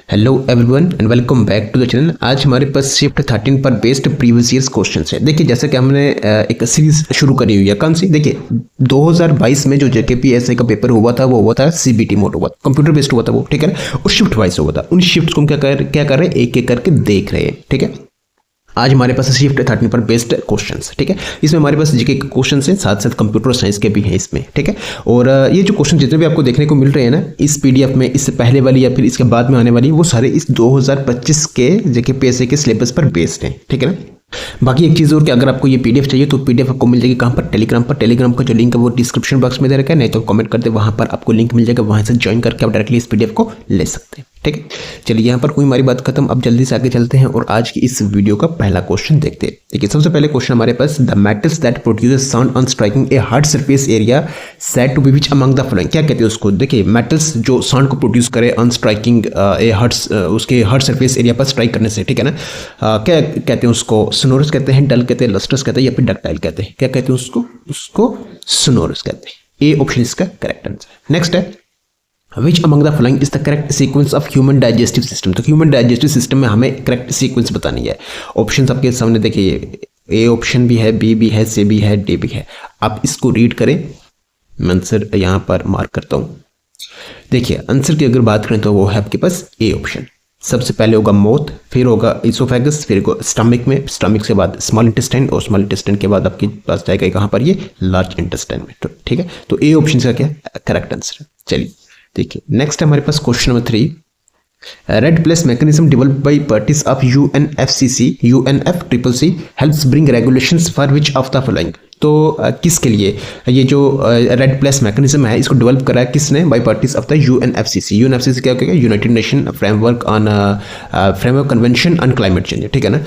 Hello everyone and welcome back to the channel. आज हमारे पास shift 13 पर बेस्ड प्रीवियस ईयर्स क्वेश्चंस है। देखिए जैसे कि हमने एक सीरीज शुरू करी हुई है। कौन सी? देखिए 2022 में जो जेकेपीएससी का पेपर हुआ था वो हुआ था सीबीटी मोड हुआ था, कंप्यूटर बेस्ड हुआ था वो, ठीक है ना। और शिफ्ट वाइज हुआ था। उन शिफ्ट को हम क्या कर रहे हैं, एक एक करके देख रहे हैं, ठीक है। आज हमारे पास शिफ्ट 13 पर बेस्ड क्वेश्चंस, ठीक है। इसमें हमारे पास जीके के क्वेश्चंस हैं, साथ साथ कंप्यूटर साइंस के भी हैं इसमें, ठीक है। और ये जो क्वेश्चन जितने भी आपको देखने को मिल रहे हैं ना इस पीडीएफ में, इससे पहले वाली या फिर इसके बाद में आने वाली, वो सारे इस 2025 के जेकेपीएससी के सिलेबस पर बेस्ड हैं, ठीक है ना। बाकी एक चीज़ और कि अगर आपको ये पीडीएफ चाहिए तो पीडीएफ आपको मिल जाएगी कहाँ पर? टेलीग्राम पर। टेलीग्राम का जो लिंक है वो डिस्क्रिप्शन बॉक्स में दे रखा है, नहीं तो कमेंट कर दे, वहाँ पर आपको लिंक मिल जाएगा, वहाँ से ज्वाइन करके आप डायरेक्टली इस पीडीएफ को ले सकते हैं, ठीक है। चलिए यहाँ पर कोई हमारी बात खत्म, अब जल्दी से आगे चलते हैं और आज की इस वीडियो का पहला क्वेश्चन देखते हैं। देखिए सबसे पहले क्वेश्चन हमारे पास, the metals that produces sound on striking a hard surface area said to be which among the following. क्या कहते हैं उसको? देखिए मेटल्स जो साउंड को प्रोड्यूस करे ऑन स्ट्राइकिंग ए हार्ड, उसके हार्ड सरफेस एरिया पर स्ट्राइक करने से, ठीक है ना। क्या कहते हैं उसको? सोनोरस कहते हैं, डल कहते हैं, लस्ट्रस कहते हैं या फिर डक्टाइल कहते हैं। क्या कहते हैं उसको सोनोरस कहते हैं। ए ऑप्शन इसका करेक्ट आंसर। नेक्स्ट है, विच among the following is the correct sequence of human digestive system. तो ह्यूमन डाइजेस्टिव सिस्टम में हमें करेक्ट सीक्वेंस बतानी है। ऑप्शन आपके सामने देखिए, ए ऑप्शन भी है, बी भी है, सी भी है, डी भी है। आप इसको रीड करें, मैं आंसर यहाँ पर मार्क करता हूँ। देखिए आंसर की अगर बात करें तो वो है आपके पास ए ऑप्शन। सबसे पहले होगा माउथ, फिर होगा इसोफेगस, फिर होगा स्टमक में, स्टमक से बाद स्मॉल इंटेस्टाइन, और स्मॉल इंटेस्टाइन के बाद आपके पास जाएगा कहाँ पर? ये लार्ज इंटेस्टाइन में, तो ठीक है। तो ए ऑप्शन का क्या करेक्ट आंसर है। चलिए देखिए नेक्स्ट हमारे पास question number 3, red place mechanism developed by parties of UNFCCC UNFCCC helps bring regulations for which of the following. तो किसके लिए ये जो रेड प्लेस मैकेनिज्म है इसको डेवलप करा है किसने? By parties of the UNFCCC. UNFCCC क्या होगा? United Nation framework convention on climate change, ठीक है ना।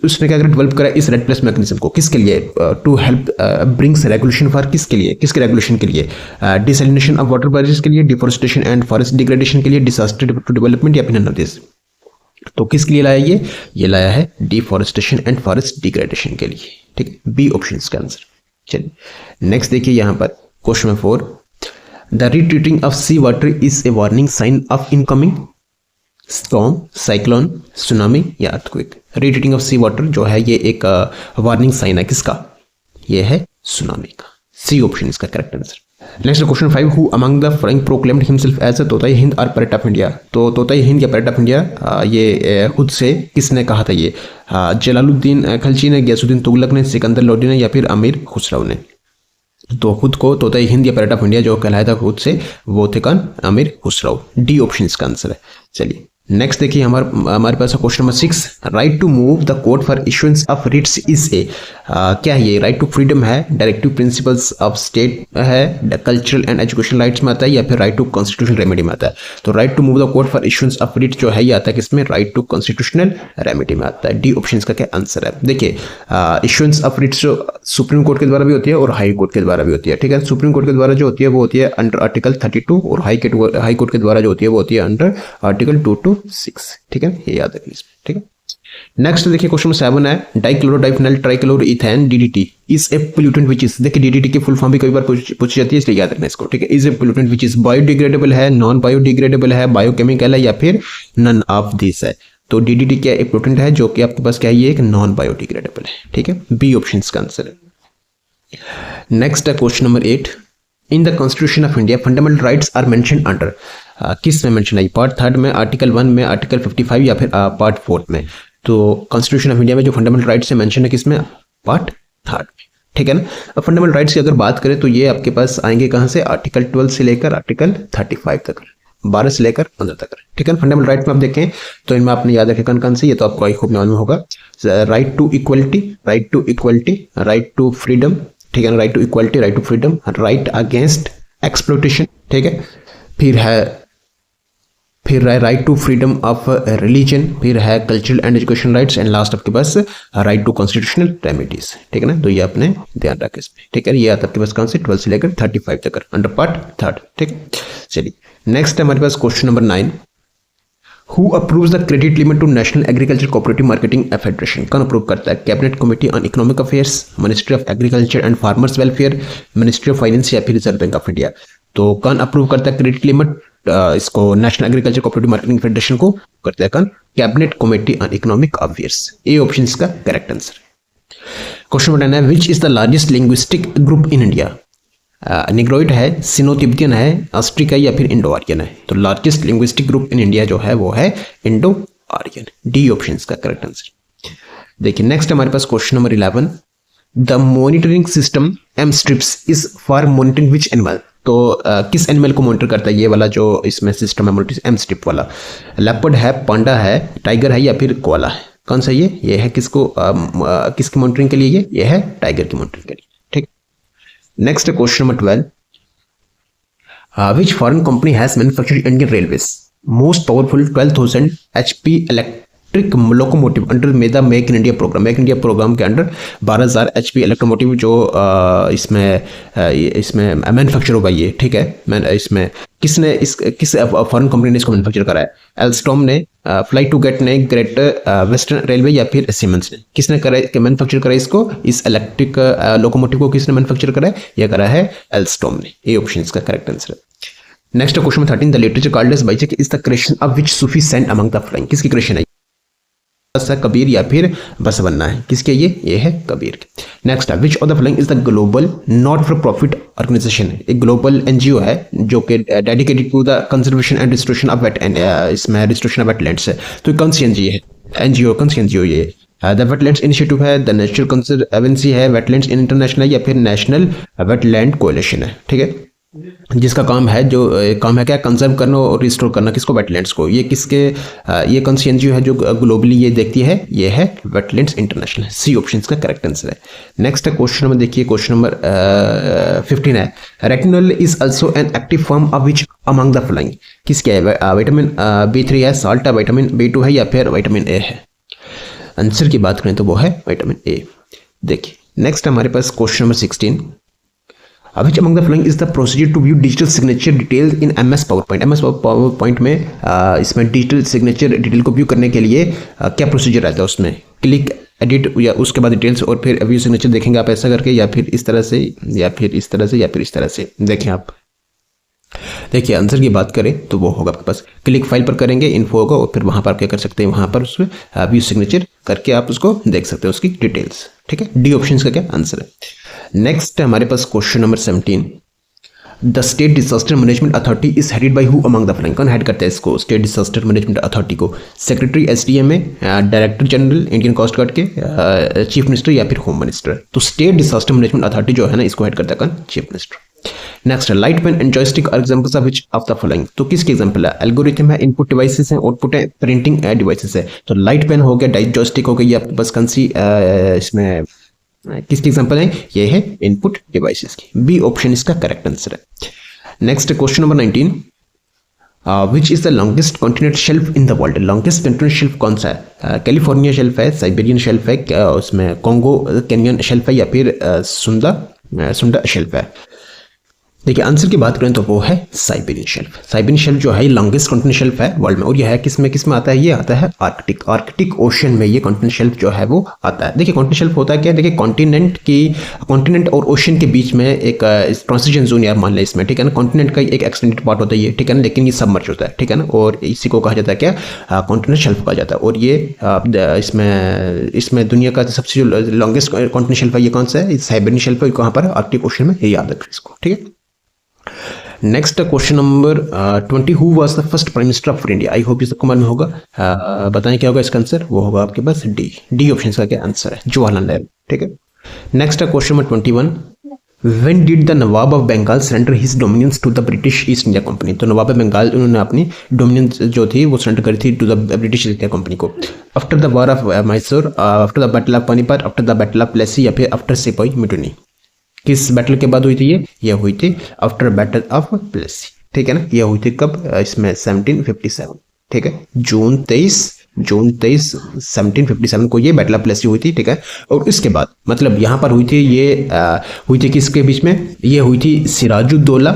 उसने क्या डेवलप करा इस रेड प्लेस मैकेनिज्म को? किसके लिए? To help brings regulation for किसके लिए? किसके रेगुलेशन के लिए? डिसैलिनेशन ऑफ वाटर बॉडीज के लिए, डिफोरेस्टेशन एंड फॉरेस्ट डिग्रेडेशन के लिए, डिजास्टर डेवलपमेंट, या फिर नन ऑफ दिस। तो किसके लिए लाया ये लाया है डिफोरेस्टेशन एंड फॉरेस्ट डिग्रेडेशन के लिए, ठीक है। बी ऑप्शन इसका आंसर। चलिए नेक्स्ट देखिए यहाँ पर question number 4, the retreating of sea water is a warning sign of incoming storm, cyclone, tsunami या earthquake. Retreating of sea water जो है ये एक वार्निंग साइन है किसका? ये है सुनामी का। सी ऑप्शन इसका correct answer. Next question 5, who among the following proclaimed himself as a Tuti Hind और पैरेट ऑफ इंडिया। तो तोताई हिंद या पैरेट ऑफ इंडिया ये खुद से किसने कहा था? ये जलालुद्दीन खलजी ने, गयासुद्दीन तुगलक ने, सिकंदर लोडी ने, या फिर अमीर खुसरो ने। तो खुद को तोताई हिंद या पैरेट ऑफ इंडिया जो कहलाया था खुद से, वो थे कौन? अमीर खुसरो। डी ऑप्शन इसका आंसर है। चलिए नेक्स्ट देखिए हमारे पास question number 6, right to move the court for issuance of writs is a क्या है? ये राइट टू फ्रीडम है, डायरेक्टिव प्रिंसिपल्स ऑफ स्टेट है, कल्चरल एंड एजुकेशन राइट्स में आता है, या फिर राइट टू कॉन्स्टिट्यूशनल रेमेडी में आता है। तो right to move the court for issuance of writ जो है ये आता है किसमें? राइट टू कॉन्स्टिट्यूशनल रेमेडी में आता है। डी ऑप्शन इसका क्या आंसर है। देखिए इशुएंस ऑफ रिट्स जो सुप्रीम कोर्ट के द्वारा भी होती है और हाई कोर्ट के द्वारा भी होती है, ठीक है। सुप्रीम कोर्ट के द्वारा जो होती है वो होती है अंडर आर्टिकल 32, और हाई कोर्ट के द्वारा जो होती है वो होती है अंडर आर्टिकल 2 to 6, ठीक है। ये याद रखिए इसमें, ठीक है। नेक्स्ट देखिए क्वेश्चन 7 है, dichlorodiphenyl trichloroethane DDT is a pollutant which is. देखिए डीडीटी की फुल फॉर्म भी कई बार पूछी जाती है, इसलिए याद रखना इसको, ठीक है। Is a pollutant which is biodegradable है, नॉन बायोडिग्रेडेबल है, बायोकेमिकल है, या फिर नन ऑफ दिस है। तो डीडीटी क्या एक पोल्यूटेंट है जो कि आपके पास क्या है? ये एक नॉन बायोडिग्रेडेबल है, ठीक है। बी ऑप्शन इसका आंसर है। नेक्स्ट है question number 8, in the constitution of India fundamental rights are mentioned under. किस में मेंशन है? पार्ट 3 में, आर्टिकल 1 में, आर्टिकल 55, या फिर पार्ट 4 में। तो कॉन्स्टिट्यूशन ऑफ इंडिया में जो फंडामेंटल राइट्स से मेंशन है किसमें? पार्ट 3 में, ठीक है ना। अब फंडामेंटल राइट्स की अगर बात करें तो ये आपके पास आएंगे कहाँ से? आर्टिकल 12 से लेकर आर्टिकल 35 तक, 12 से लेकर 15 तक, ठीक है। फंडामेंटल राइट्स में आप देखें तो इनमें आपने याद रखें कौन से? ये तो आपको खूब मालूम होगा। Right to equality, right to equality, right to freedom, ठीक है ना। Right to equality, right to freedom, right against exploitation, ठीक है। फिर है right to freedom of religion, फिर है cultural and education rights, and last आपके पास राइट टू कॉन्स्टिट्यूशनल रेमेडीज, ठीक है ना। तो ये आपने ध्यान रखा इसमें, ठीक है। ये आता है आपके पास कौन से? 12 से लेकर 35 तक अंडर पार्ट 3, ठीक है। चलिए नेक्स्ट है हमारे पास question number 9, who approves the credit limit to national agriculture cooperative marketing federation. कौन अप्रूव करता है? Cabinet committee on economic affairs, ministry of agriculture and farmers welfare, ministry of finance, या फिर रिजर्व बैंक ऑफ इंडिया। तो कौन approve करता है credit limit इसको national agriculture cooperative marketing federation को करते हैं cabinet committee on economic affairs. A option इसका करेक्ट आंसर। क्वेश्चन नंबर 10 है which is the largest linguistic group in India. Negroid है, सिनो तिब्बतियन है, ऑस्ट्रिक है या फिर इंडो आर्यन है। तो largest linguistic group in India जो है वो है इंडो आर्यन। डी ऑप्शन इसका करेक्ट आंसर। देखिए नेक्स्ट हमारे पास question number 11, the monitoring system M stripes is for monitoring which animal. तो किस एनिमल को मॉनिटर करता है ये वाला जो इसमें सिस्टम है मॉनिटरिंग एम स्ट्रिप वाला। लेपर्ड है, पांडा है, टाइगर है या फिर कोआला है। कौन सा ये है किसको किसकी मॉनिटरिंग के लिए ये है टाइगर की मॉनिटरिंग के लिए। ठीक। Next question number 12, which foreign company has manufactured Indian railways most powerful 12,000 HP electric locomotive under make in India program. Make in India program के अंडर 12,000 HP इलेक्ट्रोमोटिव जो इसमें मैन्युफैक्चर होगा ये। ठीक है, इसमें किस फॉरेन कंपनी ने इसको मैन्युफैक्चर करा है। एल्स्टॉम ने, फ्लाई टू गेट ने, ग्रेट वेस्टर्न रेलवे या फिर सीमेंस ने। किसने करा है मैन्युफैक्चर करा है इसको, इस इलेक्ट्रिक लोकोमोटिव को किसने मैन्युफैक्चर करा है, यह करा है एल्स्टॉम ने। ए ऑप्शन इसका करेक्ट आंसर है। Next question 13, the literature called as Bijak is the creation of which Sufi saint among the following. किसकी क्रिएशन है, कबीर या फिर बसवन्ना है। किसके ये है कबीर के। नेक्स्ट है which of the following is the global not for profit organisation. एक ग्लोबल NGO है जो कि dedicated to the conservation and restoration of इसमें रिस्टोरेशन ऑफ वेटलैंड्स है। तो कौन सी NGO कौन सी NGO ये द वेटलैंड्स इनिशिएटिव है, द नेचुरल कंजर्वेंसी है, वेटलैंड्स इंटरनेशनल या फिर नेशनल वेटलैंड कोएलिशन है। ठीक है, जिसका काम है क्या, कंजर्व करना और रिस्टोर करना किसको, वेटलैंड्स को। ये ये कौन सी NGO है जो ग्लोबली ये देखती है, ये है वेटलैंड्स इंटरनेशनल। सी ऑप्शन का करेक्ट आंसर है। नेक्स्ट क्वेश्चन नंबर देखिए, क्वेश्चन नंबर 15 है retinol is also an active form of which among the following. किसके है, विटामिन B3 है, साल्ट है, विटामिन B2 है या फिर विटामिन A है। आंसर की बात करें तो वो है विटामिन A। देखिए नेक्स्ट हमारे पास question number 16, which among the following is the procedure to view digital signature details in MS PowerPoint। MS PowerPoint में इसमें डिजिटल सिग्नेचर डिटेल को व्यू करने के लिए क्या प्रोसीजर रहता है उसमें, क्लिक एडिट या उसके बाद डिटेल्स और फिर व्यू सिग्नेचर देखेंगे आप ऐसा करके या फिर इस तरह से या फिर इस तरह से या फिर इस तरह से। देखें आप, देखिए आंसर की बात करें तो वो होगा आपके पास क्लिक फाइल पर करेंगे, इन्फो होगा और फिर वहाँ पर क्या कर सकते हैं, वहाँ पर उसमें व्यू सिग्नेचर करके आप उसको देख सकते हैं उसकी डिटेल्स। ठीक है, डी ऑप्शन का क्या आंसर है। नेक्स्ट हमारे पास question number 17, the state disaster management authority is headed by who among the following. कौन हेड करता है इसको, स्टेट डिजास्टर मैनेजमेंट अथॉरिटी को। सेक्रेटरी SDM में, director general Indian coast guard के, चीफ मिनिस्टर या फिर होम मिनिस्टर। तो स्टेट डिजास्टर मैनेजमेंट अथॉरिटी जो है ना इसको हेड करता है कौन, chief minister. Next light pen and joystick are examples of which of the following. तो किसके एग्जांपल है, एल्गोरिथम है, इनपुट डिवाइसेस है, आउटपुट है, प्रिंटिंग डिवाइसेस है। तो लाइट पेन हो गया, जॉयस्टिक हो गई या बस कौन सी इसमें किसकी एग्जांपल है, ये है इनपुट डिवाइसेस की। बी ऑप्शन इसका करेक्ट आंसर है। Next question number 19, which is the longest continent shelf in the world. Longest continent shelf कौन सा है, कैलिफोर्निया शेल्फ है, साइबेरियन शेल्फ है, उसमें कॉन्गो कैनियन शेल्फ है या फिर सुंडा शेल्फ है। देखिए आंसर की बात करें तो वो है साइबेरियन शेल्फ। साइबेरियन शेल्फ जो है लॉन्गेस्ट कॉन्टिनेंट शेल्फ है वर्ल्ड में और ये है किसमें आता है, ये आता है आर्कटिक ओशन में। ये कॉन्टिनेंट शेल्फ जो है वो आता है। देखिए कॉन्टिनेंट शेल्फ होता है क्या, देखिए कॉन्टिनेंट और ओशन के बीच में एक ट्रांजिशन जोन यार मान लें इसमें। ठीक है ना, कॉन्टिनेंट का एक एक्सटेंडेड पार्ट होता है ये। ठीक है ना, लेकिन ये सबमर्ज होता है। ठीक है ना, और इसी को कहा जाता है क्या, कॉन्टिनेंट शेल्फ कहा जाता है। और ये इसमें दुनिया का सबसे जो लॉन्गेस्ट कॉन्टिनेंट शेल्फ है ये कौन सा है, साइबेरियन शेल्फ है। कहाँ पर, आर्कटिक ओशन में। याद रखें इसको। ठीक है, next question number 20, who was the first prime minister of India. I hope इसको मालूम होगा। बताएं क्या होगा इसका आंसर, वो होगा आपके पास डी ऑप्शन का क्या आंसर है, जवाहरलाल नेहरू। ठीक है, next question number 21, when did the nawab of Bengal surrender his dominions to the British East India company. तो नवाब ऑफ बंगाल उन्होंने अपनी डोमिनियंस जो थी वो सरेंडर करी थी to the British East India company को। After the war of Mysore, after the battle of Panipat, after the battle of Plassey या फिर आफ्टर सिपाही म्यूटिनी। किस बैटल के बाद हुई थी ये हुई थी आफ्टर बैटल ऑफ प्लेसी। ठीक है ना, ये हुई थी कब, इसमें 1757। ठीक है, जून 23 1757 को ये बैटल ऑफ प्लेसी हुई थी। ठीक है, और इसके बाद मतलब यहाँ पर हुई थी ये हुई थी किसके बीच में, ये हुई थी सिराजुद्दौला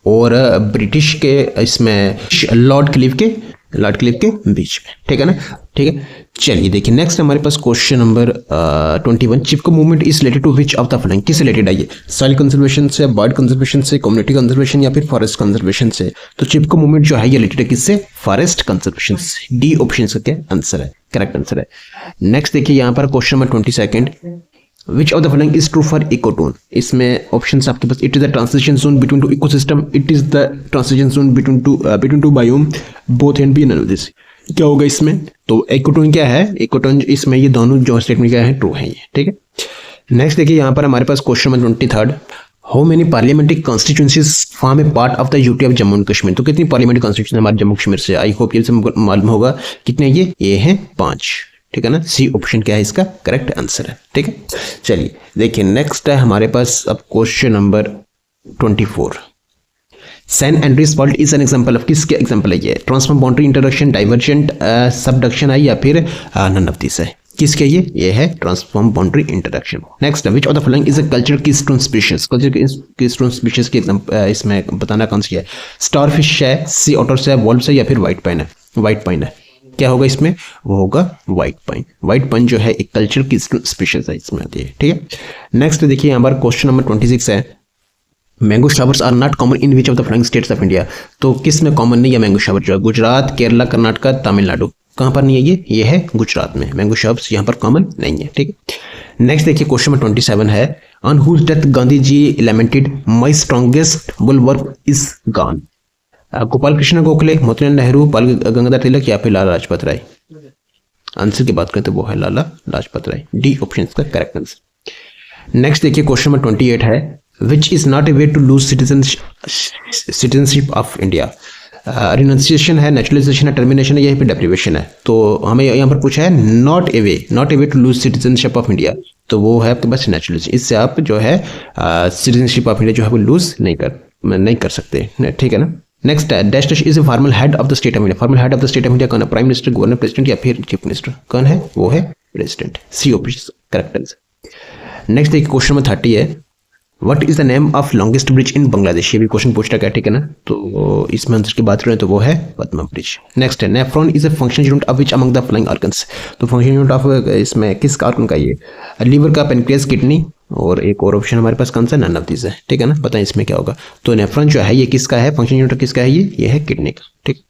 और ब्रिटिश के इसमें लॉर्ड क्लिफ के बीच में। ठीक है ना, ठीक है। चलिए देखिए नेक्स्ट हमारे पास question number 21, Chipko movement is related to which of the following, किस रिलेटेड है ये, सॉइल कंजर्वेशन से, बर्ड कंजर्वेशन से, कम्युनिटी कंजर्वेशन या फिर फॉरेस्ट कंजर्वेशन से। तो चिपको मूवमेंट जो है ये रिलेटेड है किससे, फॉरेस्ट कंजर्वेशन से। डी ऑप्शन का क्या आंसर है, करेक्ट आंसर है। नेक्स्ट देखिए यहाँ पर question number 22, which of the following is true for ecotone. इसमें ऑप्शंस आपके पास, it is the transition zone between two ecosystem, it is the transition zone between two biome, both and B, none of this. क्या होगा इसमें, तो ecotone क्या है, ecotone इसमें ये दोनों जो स्टेटमेंट क्या है ट्रू है ये, ठीक है। नेक्स्ट देखिए यहाँ पर हमारे पास question number 23, how many parliamentary constituencies form a part of the UT of Jammu and Kashmir. तो कितनी पार्लियामेंट्री कॉन्स्टिट्यूशन हमारे जम्मू कश्मीर से, आई होप ये मालूम होगा कितने, ये हैं 5, ठीक है ना। सी ऑप्शन क्या है इसका करेक्ट आंसर है, ठीक है। चलिए देखिए नेक्स्ट है हमारे पास अब question number 24, San Andreas fault is an example of, किसके एग्जांपल है ये, transform boundary introduction, divergent subduction है या फिर नन ऑफ दिस है, किसके ये है transform boundary introduction. Next which of the following is a culture keystone species, culture keystone species की इसमें बताना कौन सी है, स्टारफिश है, सी ऑटर्स है, वॉल्व्स है या फिर व्हाइट पाइन है, व्हाइट पाइन है। क्या होगा इसमें, वो होगा व्हाइट पाइन। व्हाइट पाइन जो है एक कल्चर की स्पीशीज है, इसमें आती है, ठीक है। नेक्स्ट देखिए यहाँ पर क्वेश्चन नंबर 26 है, mango showers are not common in which of the following states of India. तो किस में कॉमन नहीं है मैंगो शावर जो है, गुजरात, केरला, कर्नाटका, तमिलनाडु। कहाँ पर नहीं है ये है गुजरात में, मैंगो शावर्स यहाँ पर कॉमन नहीं है, ठीक है। नेक्स्ट देखिए क्वेश्चन नंबर 27 है, on whose death Gandhi ji lamented my strongest bulwark is gone. Gopal Krishna Gokhale, Motilal Nehru, Bal Gangadhar तिलक या फिर लाला लाजपत राय। आंसर की बात करें तो वो है लाला लाजपत राय, डी ऑप्शन का करेक्ट आंसर। नेक्स्ट देखिए क्वेश्चन नंबर 28 है, which is not a way to lose citizenship of India. Renunciation है, नेचुरलाइजेशन है, टर्मिनेशन है या फिर डेप्रिवेशन है। तो हमें यहाँ पर पूछा है not a way to lose citizenship of India, तो वो है आपके पास नेचुरलाइजेशन। इससे आप जो है सिटीजनशिप ऑफ इंडिया जो है वो लूज नहीं कर सकते, ठीक है ना। Next dash is a formal head of the state of India. Formal head of the state of India कौन है, प्राइम मिनिस्टर, गवर्नर, प्रेसिडेंट या फिर चीफ मिनिस्टर। कौन है, वो है president, C option correct answer. Next देखिए क्वेश्चन नंबर 30 है, what is the name of longest bridge in Bangladesh. ये भी क्वेश्चन पूछ रहा है, ठीक है ना। तो इसमें आंसर की बात करें तो वो है पद्मा ब्रिज। नेक्स्ट है, nephron is a function unit of which among the following organs. तो फंक्शन यूनिट ऑफ इसमें किस ऑर्गन का ये, लीवर का, पेनक्रियास, किडनी और एक और ऑप्शन हमारे पास कौन सा, नन ऑफ दिस है, ठीक है ना। बताएं इसमें क्या होगा। तो नेफ्रॉन जो है ये किसका है, फंक्शन यूनिट किसका है, ये है किडनी का, ठीक।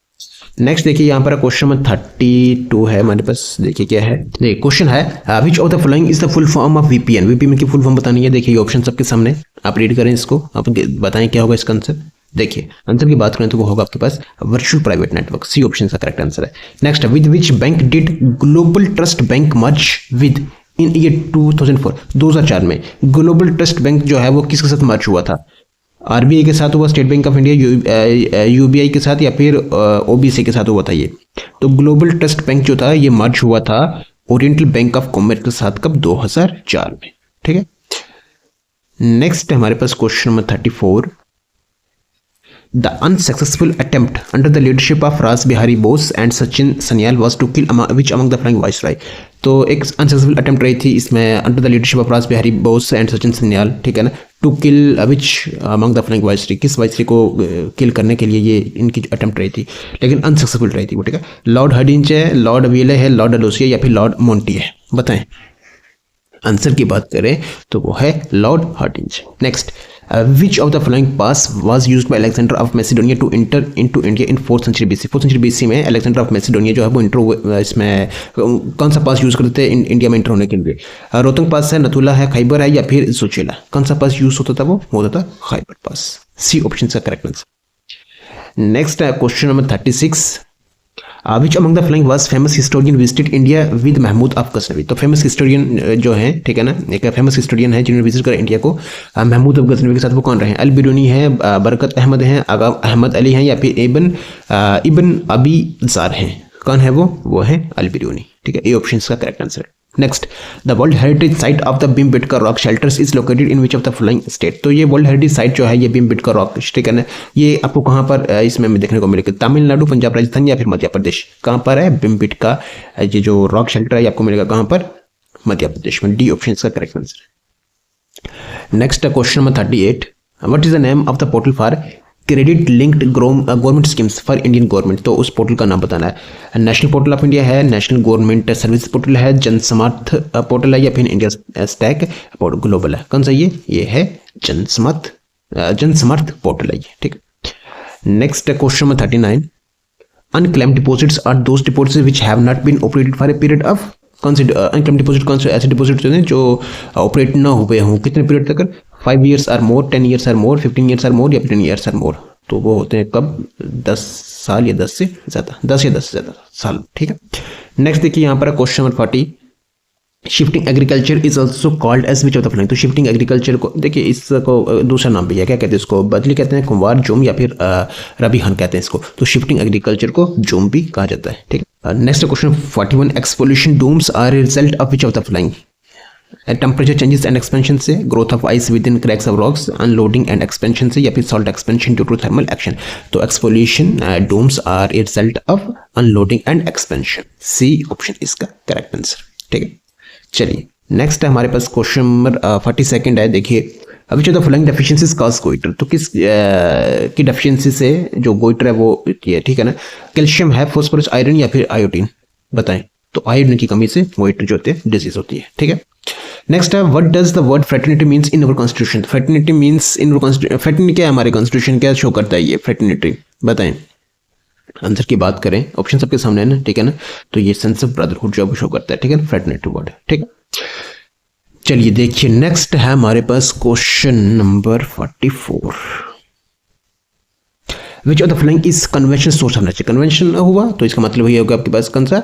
नेक्स्ट देखिए यहाँ पर क्वेश्चन नंबर 32 है हमारे पास, देखिए क्या है, देखिए क्वेश्चन है, which of the following is the full form of VPN. VPN की फुल फॉर्म बतानी है, देखिए ऑप्शन सबके सामने, आप रीड करें इसको, आप बताएं क्या होगा इसका आंसर। देखिए आंसर की बात करें तो वो होगा आपके पास virtual private network, C option का करेक्ट आंसर है। Next, with which bank did global trust bank merge with in year 2004। 2004 में ग्लोबल ट्रस्ट बैंक जो है वो किसके साथ मर्ज हुआ था, आरबीआई के साथ हुआ, state bank of India, UBI के साथ या फिर ओबीसी के साथ हुआ था ये। तो ग्लोबल ट्रस्ट बैंक जो था ये मर्ज हुआ था ओरिएंटल बैंक ऑफ कॉमर्स के साथ कब, 2004 में, ठीक है। नेक्स्ट हमारे पास question number 34, the unsuccessful attempt under the leadership of Ras Bihari Bose and Sachin Sanyal was to kill which among the following viceroy. तो एक अनसक्सेसफुल अटेम्प्ट रही थी इसमें under the leadership of Ras Bihari Bose and Sachin Sanyal, ठीक है ना, to kill which among the following viceroy. किस viceroy को किल करने के लिए ये इनकी अटेम्प्ट रही थी, लेकिन अनसक्सेसफुल रही थी वो, ठीक है। लॉर्ड हर्डिंज है, लॉर्ड विले है, लॉर्ड डलहौसी या फिर लॉर्ड मोंटी है, बताएं। आंसर की बात करें तो वो है Lord Hardinge. Next, which of the following pass was used by Alexander of Macedonia to enter into India in 4th century BC। 4th century BC में अलेक्जेंडर ऑफ मैसिडोनिया जो है वो इंटर, इसमें कौन सा पास यूज करते थे इंडिया में इंटर होने के लिए, रोहतंग पास है, नथुला है, खैबर है या फिर जोशीला। कौन सा पास यूज होता था, वो होता था खैबर पास, सी ऑप्शन का correct answer. Next question number 36, which among the following was famous historian visited India with Mahmud of Ghaznavi. तो फेमस हिस्टोरियन जो है, ठीक है ना, एक फेमस हिस्टोरियन है जिन्होंने विजिट करा इंडिया को महमूद ऑफ गजनवी के साथ, वो कौन रहे, अल बिरूनी है, बरकत अहमद हैं, आगा अहमद अली हैं या फिर इबन अबी जार हैं। कौन है वो है अल बिरूनी, ठीक है, ये ऑप्शन का करेक्ट आंसर है। Next, the world heritage site of the Bhimbetka rock shelters is located in which of the following state. तो ये वर्ल्ड हेरिटेज साइट जो है ये भीमबेटका रॉक, ठीक है ना, ये आपको कहाँ पर इसमें देखने को मिलेगा, तमिलनाडु, पंजाब, राजस्थान या फिर मध्य प्रदेश। कहाँ पर है भीमबेटका, ये जो रॉक शेल्टर है आपको मिलेगा कहाँ पर, मध्य प्रदेश में, डी ऑप्शन का करेक्ट आंसर है। Next question number 38, what is the name of the portal for credit linked government schemes for Indian government, तो उस पोर्टल का नाम बताना है। नेशनल पोर्टल ऑफ इंडिया है, नेशनल गवर्नमेंट सर्विस पोर्टल है, जनसमर्थ पोर्टल है, या फिर इंडिया स्टैक ग्लोबल है। कौन सा ये है जनसमर्थ पोर्टल है ये, ठीक। Next question number 39, unclaimed deposits are those deposits which have not been operated for a period of, कौन से अनक्लेम्ड डिपॉजिट, कौन से ऐसे डिपॉजिट हैं जो ऑपरेट ना हुए हों, कितने पीरियड तक, 5 years और मोर, 10 years और मोर, 15 years और मोर, या 10 years और मोर। तो वो होते हैं कब, 10 साल या 10 से ज़्यादा, 10 या 10 से ज़्यादा साल, ठीक है। नेक्स्ट देखिए यहाँ पर question number 40, shifting agriculture is also called as which of the following, तो शिफ्टिंग एग्रीकल्चर को देखिए, इसको दूसरा नाम भी है, क्या कहते हैं इसको, बदली कहते हैं, कुंवार जोम, या फिर रबी खान कहते हैं इसको। तो शिफ्टिंग एग्रीकल्चर को जोम भी कहा जाता है, ठीक है। Next question 41, exfoliation domes are result of which of the following, temperature changes and expansion से, growth of ice within cracks of rocks, unloading and expansion से, या फिर salt expansion due to thermal action. तो exfoliation domes are a result of unloading and expansion, C option इसका correct answer, ठीक है। चलिए next है हमारे पास क्वेश्चन नंबर 42 है। देखिए, अभी जो the following deficiencies cause goitre, तो किस की डेफिशिएंसी से जो गोइटर है वो ये, ठीक है ना, कैल्शियम है, फास्फोरस, आयरन, या फिर आयोडीन, बताएं। तो आयोडीन की कमी से गोइटर जो होते हैं डिजीज होती है, ठीक है। नेक्स्ट है, what does the word fraternity means in our constitution, fraternity means in our constitution, fraternity क्या है हमारे कॉन्स्टिट्यूशन, क्या शो करता है ये फ्रेटर्निटी, बताएं। आंसर की बात करें, ऑप्शन सबके सामने है ना, ठीक है ना, तो ये सेंस ऑफ ब्रदरहुड जो शो करता है, ठीक है, फ्रेटर्निटी वर्ड, ठीक है। चलिए देखिए नेक्स्ट है हमारे पास question number 44, which of the following is convention source of energy, convention हुआ तो इसका मतलब ये होगा आपके पास कौन सा,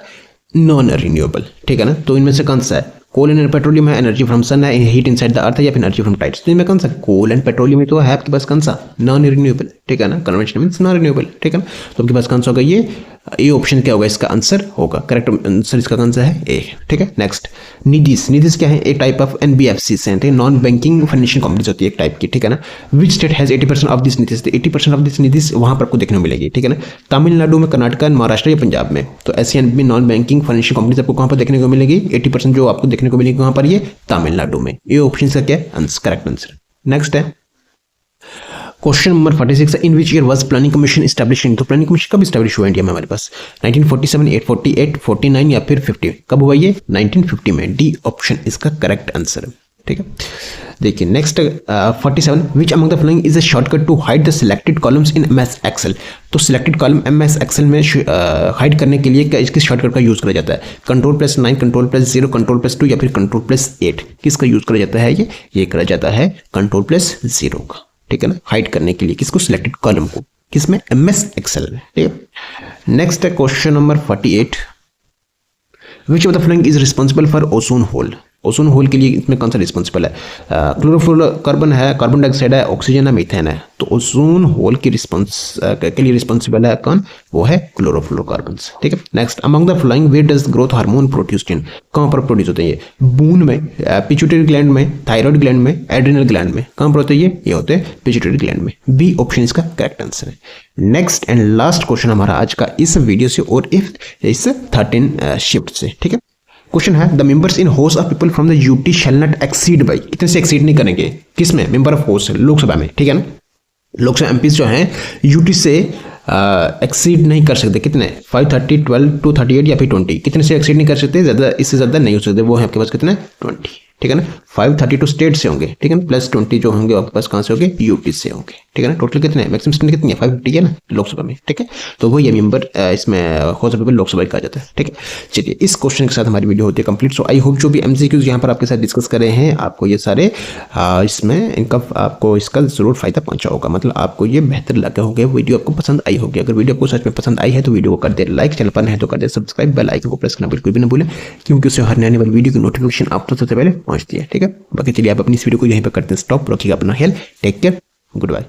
नॉन रिन्यूएबल, ठीक है ना। तो इनमें से कौन सा है, कोल एंड पेट्रोलियम है, एनर्जी फ्रॉम सन है, हीट इनसाइड द अर्थ है, या फिर एनर्जी फ्रॉम टाइड्स। तो इनमें कौन सा, कोल एंड पेट्रोलियम तो है आपके पास कौन सा, नॉन रिन्यूएबल, ठीक है ना, कन्वेंशन मींस नॉन रिन्यूएबल, ठीक है ना। तो आपके पास कौन सा होगा, ये ऑप्शन क्या होगा इसका आंसर होगा, करेक्ट आंसर इसका कौन सा है, ए, ठीक है। नेक्स्ट निधीज क्या है, एक टाइप ऑफ एनबीएफसीज हैं, ठीक है, नॉन बैंकिंग फाइनेंशियल कंपनीज होती है एक टाइप की, ठीक है ना। Which state has 80% of this निधीज, 80% ऑफ दिस निधीज वहां पर आपको देखने को मिलेगी, ठीक है ना, तमिलनाडु में, कर्नाटक, महाराष्ट्र या पंजाब में। तो ऐसी नॉन बैंकिंग फाइनेंशियल कंपनीज आपको कहां पर देखने को मिलेगी, 80% जो आपको देखने को मिलेगी वहां पर, ये तमिलनाडु में। ये ऑप्शन का क्या है करेक्ट आंसर। नेक्स्ट है question number 46, in which year was planning commission established, तो प्लानिंग कमीशन कब एस्टैब्लिश हुआ इंडिया में हमारे पास, 1947, 848, 49 या फिर 50, कब हुआ ये, 1950 में, डी ऑप्शन इसका करेक्ट आंसर है, ठीक है। देखिए next 47, which among the following is a shortcut to hide the selected columns in MS Excel, तो सिलेक्टेड कॉलम एमएस एक्सेल में हाइड करने के लिए इसके शॉर्टकट का यूज करा जाता है, Ctrl+9, Ctrl+0, Ctrl+2 या फिर Ctrl+8, किसका यूज करा जाता है, ये करा जाता है Ctrl+0 का, ठीक है ना, हाइड करने के लिए किसको, सिलेक्टेड कॉलम को, किसमें, एमएस एक्सेल में, ठीक है। नेक्स्ट है question number 48, which of the following is responsible for ozone hole, ozone hole के लिए इसमें कौन सा रिस्पॉन्सिबल है, क्लोरोफ्लोरोकार्बन है, कार्बन डाइऑक्साइड है, ऑक्सीजन है, मीथेन है। तो ओजोन होल की के लिए रिस्पॉन्सिबल है कौन, वो है क्लोरोफ्लोरोकार्बन, ठीक है। Next, among the following where does growth hormone produced in, कहाँ पर प्रोड्यूस होते हैं ये, बून में, पिट्यूटरी ग्लैंड में, थायराइड ग्लैंड में, एड्रिनल ग्लैंड में, कहाँ पर होते हैं ये होते हैं पिट्यूटरी ग्लैंड में, बी ऑप्शन इसका करेक्ट आंसर है। नेक्स्ट एंड लास्ट क्वेश्चन हमारा आज का इस वीडियो से और इस 13 शिफ्ट से, ठीक है। क्वेश्चन है, the members in house of people from the UT shall not exceed by, कितने से एक्सीड नहीं करेंगे, किसमें, मेंबर ऑफ हाउस, लोकसभा में, ठीक है ना, लोकसभा एमपीज जो हैं यूटी से एक्सीड नहीं कर सकते, कितने, 530, 12 to 38 या फिर 20, कितने से एक्सीड नहीं कर सकते, ज़्यादा, इससे ज़्यादा नहीं हो सकते, वो है आपके पास कितने, 20, ठीक है ना। 532 स्टेट से होंगे, ठीक है ना, +20 जो होंगे आपके पास कहाँ से होंगे, यूटी से होंगे, ठीक है ना। टोटल कितने, मैक्सिमम स्टेट कितनी है, 550 है ना लोकसभा में, ठीक है। तो वो ये मेंबर इसमें हाउस ऑफ पीपल लोकसभा कहा जाता है, ठीक है। चलिए इस क्वेश्चन के साथ हमारी वीडियो होती है कंप्लीट। सो आई होप जो भी एमसीक्यूज यहाँ पर आपके साथ डिस्कस कर रहे हैं, आपको ये सारे इसमें इनका आपको इसका जरूर फायदा पहुंचा होगा, मतलब आपको ये बेहतर लगा होगा, वीडियो आपको पसंद आई होगी। अगर वीडियो आपको सच में पसंद आई है तो वीडियो को कर दे लाइक, चैनल पर है तो कर दे सब्सक्राइब, बेल आइकन को प्रेस करना बिल्कुल भी ना भूलें, क्योंकि उससे हर नई वाली वीडियो की नोटिफिकेशन आप तक सबसे पहले पहुंचती है, ठीक है। बाकी चलिए आप अपनी इस वीडियो को यहीं पर करते हैं स्टॉप, रखिएगा अपना health, take care, good bye.